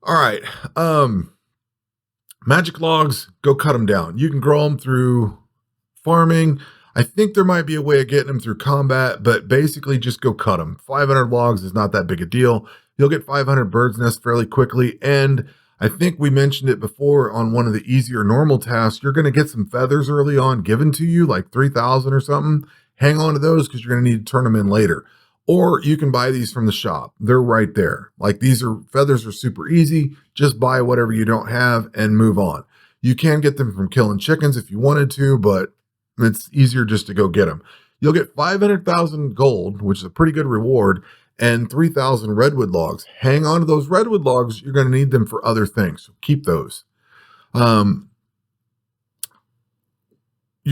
All right. Magic logs, go cut them down. You can grow them through farming. I think there might be a way of getting them through combat, but basically just go cut them. 500 logs is not that big a deal. You'll get 500 birds nests fairly quickly. And I think we mentioned it before on one of the easier normal tasks. You're going to get some feathers early on given to you, like 3,000 or something. Hang on to those because you're going to need to turn them in later. Or you can buy these from the shop. They're right there. Like feathers are super easy. Just buy whatever you don't have and move on. You can get them from killing chickens if you wanted to, but it's easier just to go get them. You'll get 500,000 gold, which is a pretty good reward, and 3,000 redwood logs. Hang on to those redwood logs. You're going to need them for other things. So keep those. You're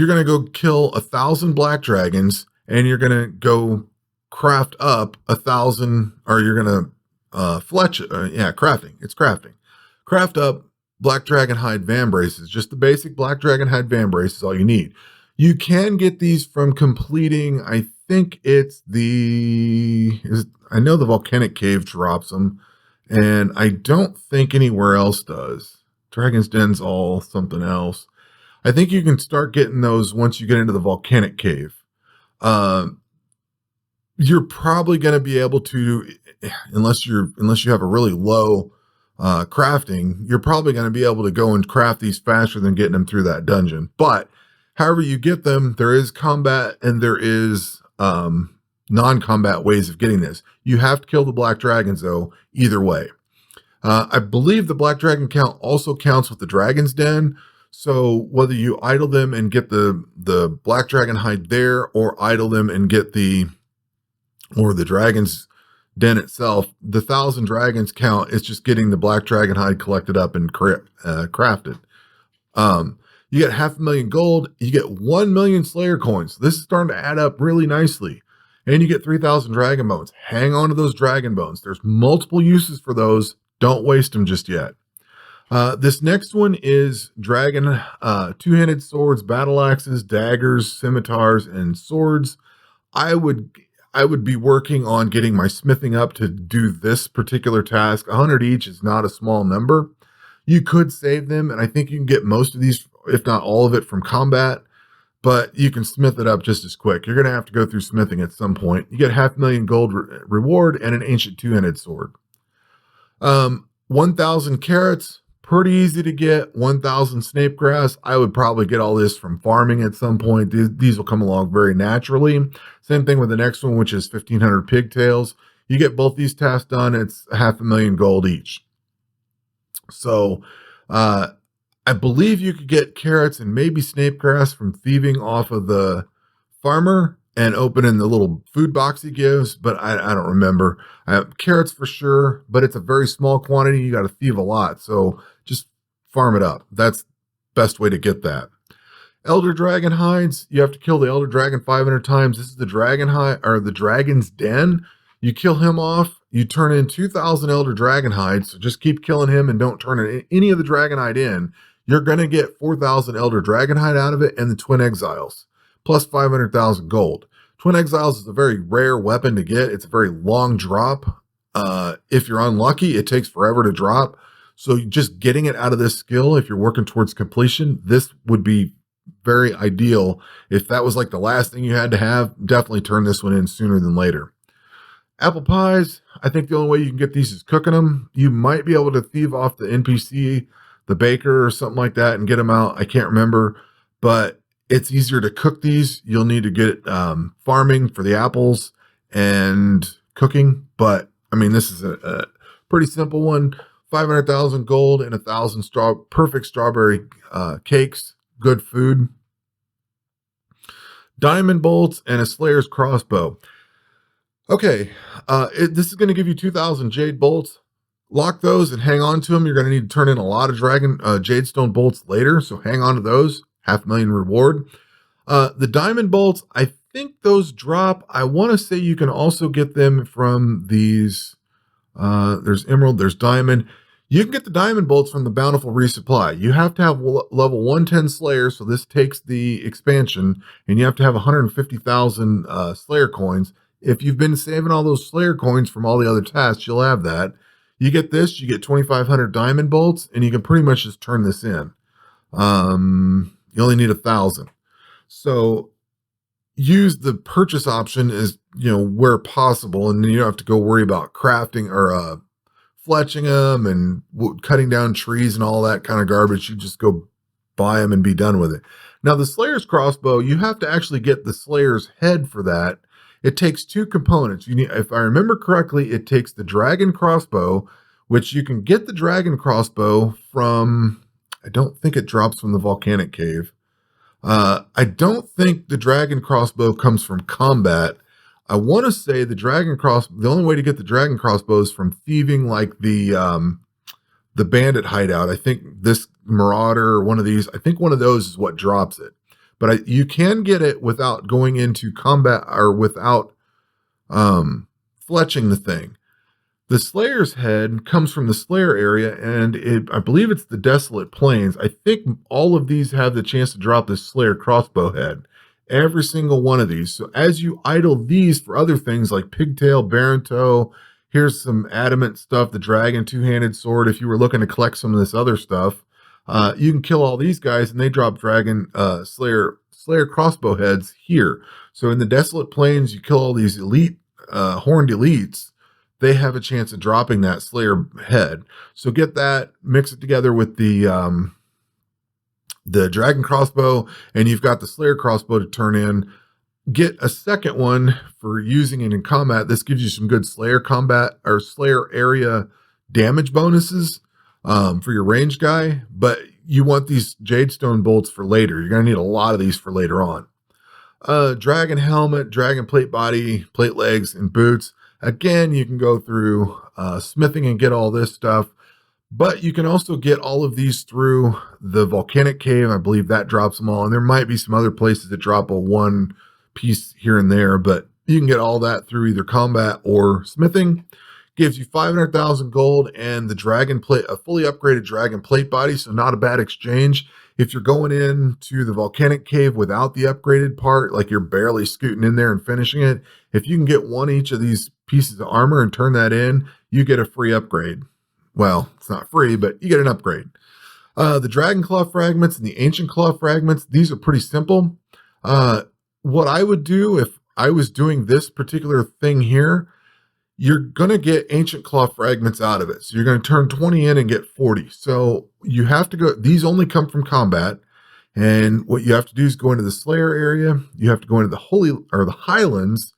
going to go kill 1,000 black dragons, and you're going to go craft up 1,000, or you're going to crafting. It's crafting. Craft up black dragon hide van braces. Just the basic black dragon hide van brace is all you need. You can get these from completing, I think it's I know the volcanic cave drops them, and I don't think anywhere else does. Dragon's Den's all something else. I think you can start getting those once you get into the volcanic cave. You're probably going to be able to, unless you have a really low crafting, you're probably going to be able to go and craft these faster than getting them through that dungeon. But however you get them, there is combat and there is non-combat ways of getting this. You have to kill the black dragons though, either way. I believe the black dragon count also counts with the dragon's den. So whether you idle them and get the black dragon hide there, or idle them and get the dragon's den itself, the 1,000 dragons count. It's just getting the black dragon hide collected up and crafted. You get 500,000 gold. You get 1 million Slayer coins. This is starting to add up really nicely. And you get 3,000 dragon bones. Hang on to those dragon bones. There's multiple uses for those. Don't waste them just yet. This next one is dragon two-handed swords, battle axes, daggers, scimitars, and swords. I would be working on getting my smithing up to do this particular task. 100 each is not a small number. You could save them, and I think you can get most of these, if not all of it, from combat, but you can smith it up just as quick. You're going to have to go through smithing at some point. You get 500,000 gold reward and an ancient two-handed sword. 1,000 carrots. Pretty easy to get. 1,000 snape grass. I would probably get all this from farming at some point. These will come along very naturally. Same thing with the next one, which is 1,500 pigtails. You get both these tasks done. It's 500,000 gold each. So I believe you could get carrots and maybe snape grass from thieving off of the farmer and opening the little food box he gives, but I don't remember. Carrots for sure, but it's a very small quantity. You got to thieve a lot. So just farm it up. That's best way to get that. Elder dragon hides. You have to kill the elder dragon 500 times. This is the dragon hide, or the dragon's den. You kill him off. You turn in 2,000 elder dragon hides. So just keep killing him and don't turn any of the dragon hide in. You're going to get 4,000 elder dragon hide out of it and the twin exiles, plus 500,000 gold. Twin exiles is a very rare weapon to get. It's a very long drop. If you're unlucky, it takes forever to drop. So just getting it out of this skill, if you're working towards completion, this would be very ideal. If that was like the last thing you had to have, definitely turn this one in sooner than later. Apple pies, I think the only way you can get these is cooking them. You might be able to thieve off the NPC, the baker or something like that, and get them out. I can't remember, but it's easier to cook these. You'll need to get farming for the apples and cooking, but I mean, this is a pretty simple one. 500,000 gold and 1,000 perfect strawberry cakes. Good food. Diamond bolts and a Slayer's crossbow. Okay, this is going to give you 2,000 jade bolts. Lock those and hang on to them. You're going to need to turn in a lot of jade stone bolts later, so hang on to those. 500,000 reward. The diamond bolts, I think those drop. I want to say you can also get them from these. There's emerald, there's diamond. You can get the diamond bolts from the bountiful resupply. You have to have level 110 Slayer, so this takes the expansion, and you have to have 150,000 Slayer coins. If you've been saving all those Slayer coins from all the other tasks, you'll have that. You get this, you get 2,500 diamond bolts, and you can pretty much just turn this in. You only need 1,000. So use the purchase option as where possible, and you don't have to go worry about crafting or fletching them and cutting down trees and all that kind of garbage. You just go buy them and be done with it. Now, the Slayer's crossbow, you have to actually get the Slayer's head for that. It takes two components. You need, if I remember correctly, it takes the dragon crossbow, which you can get the dragon crossbow from, I don't think it drops from the volcanic cave. I don't think the dragon crossbow comes from combat. I want to say the only way to get the dragon crossbow is from thieving, like the bandit hideout. I think this marauder or one of these, I think one of those is what drops it. But you can get it without going into combat or without fletching the thing. The Slayer's head comes from the Slayer area, and I believe it's the Desolate Plains. I think all of these have the chance to drop the Slayer crossbow head. Every single one of these. So as you idle these for other things like Pigtail, Baron Toe, here's some adamant stuff, the Dragon Two-Handed Sword. If you were looking to collect some of this other stuff, you can kill all these guys, and they drop Dragon Slayer crossbow heads here. So in the Desolate Plains, you kill all these elite horned elites. They have a chance of dropping that Slayer head. So get that, mix it together with the dragon crossbow, and you've got the Slayer crossbow to turn in. Get a second one for using it in combat. This gives you some good Slayer combat or Slayer area damage bonuses for your range guy, but you want these Jadestone bolts for later. You're going to need a lot of these for later on. Dragon helmet, dragon plate body, plate legs, and boots. Again, you can go through smithing and get all this stuff, but you can also get all of these through the volcanic cave. I believe that drops them all, and there might be some other places that drop a one piece here and there, but you can get all that through either combat or smithing. Gives you 500,000 gold and the dragon plate, a fully upgraded dragon plate body, so not a bad exchange. If you're going into the volcanic cave without the upgraded part, like you're barely scooting in there and finishing it, if you can get one each of these pieces of armor and turn that in, you get a free upgrade. Well, it's not free, but you get an upgrade. The dragon claw fragments and the ancient claw fragments, these are pretty simple. What I would do if I was doing this particular thing here, you're going to get ancient claw fragments out of it. So you're going to turn 20 in and get 40. So you have to go, these only come from combat. And what you have to do is go into the Slayer area. You have to go into the Highlands,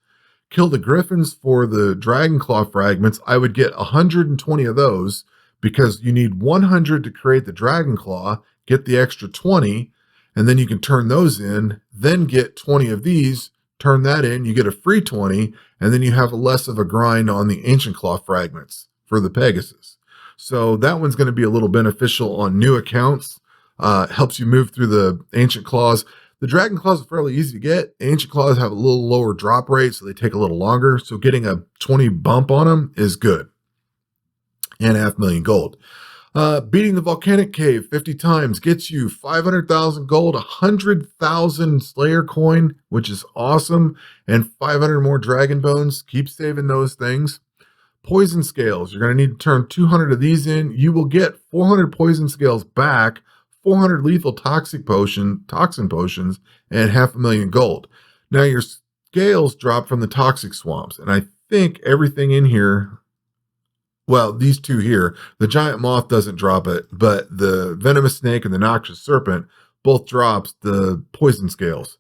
kill the griffins for the dragon claw fragments. I would get 120 of those because you need 100 to create the dragon claw, get the extra 20, and then you can turn those in, then get 20 of these, turn that in, you get a free 20, and then you have less of a grind on the ancient claw fragments for the Pegasus. So that one's going to be a little beneficial on new accounts. Helps you move through the ancient claws. The dragon claws are fairly easy to get. Ancient claws have a little lower drop rate, so they take a little longer. So getting a 20 bump on them is good. And 500,000 gold. Beating the volcanic cave 50 times gets you 500,000 gold, 100,000 Slayer coin, which is awesome, and 500 more dragon bones. Keep saving those things. Poison scales. You're going to need to turn 200 of these in. You will get 400 poison scales back, 400 lethal toxin potions, and 500,000 gold. Now your scales drop from the toxic swamps, and I think everything in here, well, these two here, the giant moth doesn't drop it, but the venomous snake and the noxious serpent both drops the poison scales.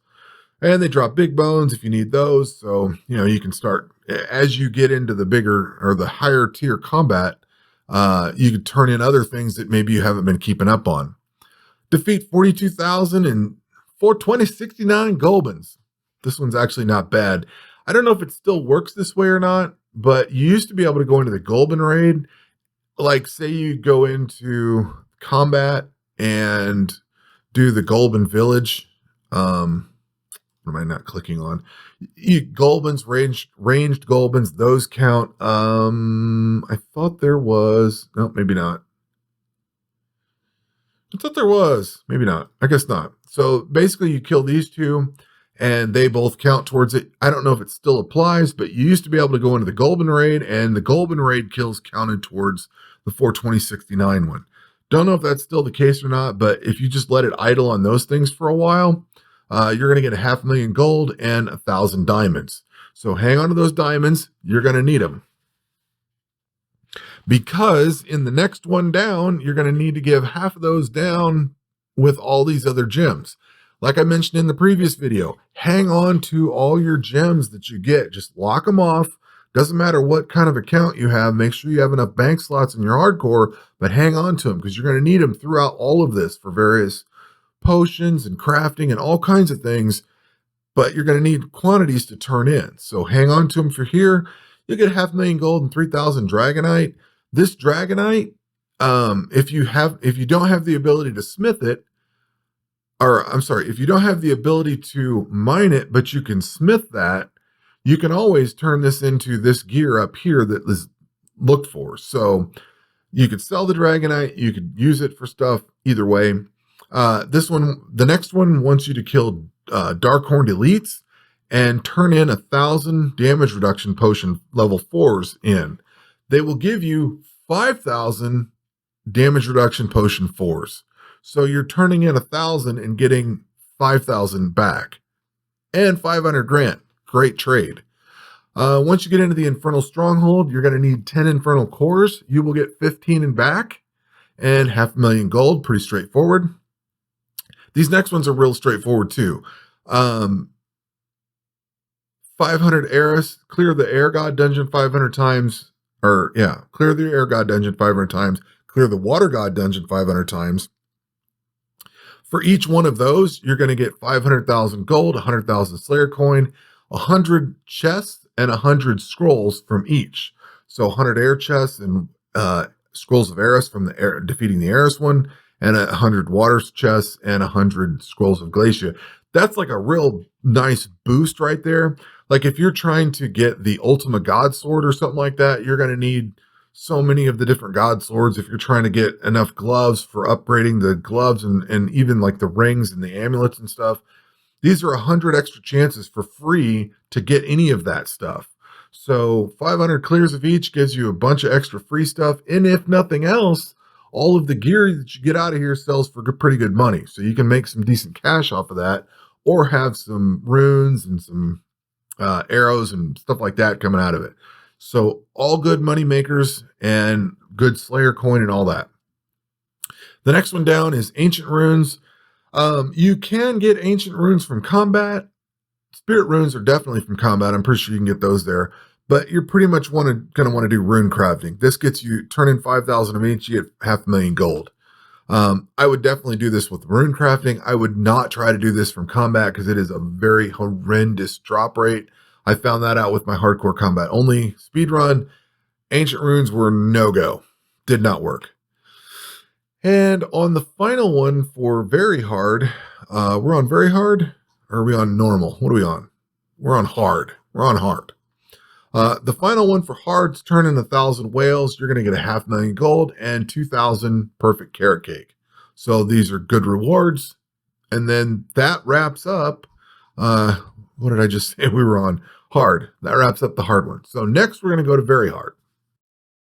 And they drop big bones if you need those. So, you can start, as you get into the bigger or the higher tier combat, you can turn in other things that maybe you haven't been keeping up on. Defeat 42,000 and 42069 Golbins. This one's actually not bad. I don't know if it still works this way or not, but you used to be able to go into the Golbin raid. Like, say you go into combat and do the Golbin village. What am I not clicking on? Golbins, ranged Golbins, those count. I thought there was, no, maybe not. I thought there was, maybe not. I guess not. So basically you kill these two and they both count towards it. I don't know if it still applies, but you used to be able to go into the Golden Raid, and the Golden Raid kills counted towards the 42069 one. Don't know if that's still the case or not, but if you just let it idle on those things for a while, you're going to get 500,000 gold and 1,000 diamonds. So hang on to those diamonds. You're going to need them. Because in the next one down, you're going to need to give half of those down with all these other gems. Like I mentioned in the previous video, hang on to all your gems that you get. Just lock them off. Doesn't matter what kind of account you have. Make sure you have enough bank slots in your hardcore, but hang on to them because you're going to need them throughout all of this for various potions and crafting and all kinds of things. But you're going to need quantities to turn in. So hang on to them for here. You'll get 500,000 gold and 3,000 dragonite. This dragonite, if you don't have the ability to smith it, or I'm sorry, if you don't have the ability to mine it, but you can smith that, you can always turn this into this gear up here that is looked for. So you could sell the dragonite, you could use it for stuff either way. The next one wants you to kill Darkhorned elites and turn in 1,000 damage reduction potion level 4s in. They will give you 5,000 damage reduction potion 4s. So you're turning in 1,000 and getting 5,000 back. And 500 grand. Great trade. Once you get into the Infernal Stronghold, you're going to need 10 Infernal Cores. You will get 15 in back and 500,000 gold. Pretty straightforward. These next ones are real straightforward too. 500 Eris. Clear the Air God dungeon 500 times. Clear the Air God dungeon 500 times. Clear the Water God dungeon 500 times. For each one of those, you're going to get 500,000 gold, 100,000 Slayer coin, 100 chests, and 100 scrolls from each. So 100 air chests and scrolls of Eris from the defeating the Eris one, and 100 water chests and 100 scrolls of Glacia. That's like a real nice boost right there. Like if you're trying to get the Ultima God Sword or something like that, you're going to need so many of the different God Swords. If you're trying to get enough gloves for upgrading the gloves and even like the rings and the amulets and stuff, these are 100 extra chances for free to get any of that stuff. So 500 clears of each gives you a bunch of extra free stuff. And if nothing else, all of the gear that you get out of here sells for pretty good money. So you can make some decent cash off of that, or have some runes and some arrows and stuff like that coming out of it. So all good money makers and good Slayer coin and all that. The next one down is Ancient Runes. You can get Ancient Runes from combat. Spirit Runes are definitely from combat. I'm pretty sure you can get those there. But you're pretty much going to want to do rune crafting. This gets you, turn in 5,000 of each, you get 500,000 gold. I would definitely do this with rune crafting. I would not try to do this from combat because it is a very horrendous drop rate. I found that out with my hardcore combat only speedrun. Ancient Runes were no-go. Did not work. And on the final one for very hard, we're on very hard, or are we on normal? What are we on? We're on hard. We're on hard. The final one for hard's turn in 1,000 whales. You're going to get 500,000 gold and 2,000 perfect carrot cake. So these are good rewards. And then that wraps up, what did I just say? We were on hard. That wraps up the hard one. So next we're going to go to very hard.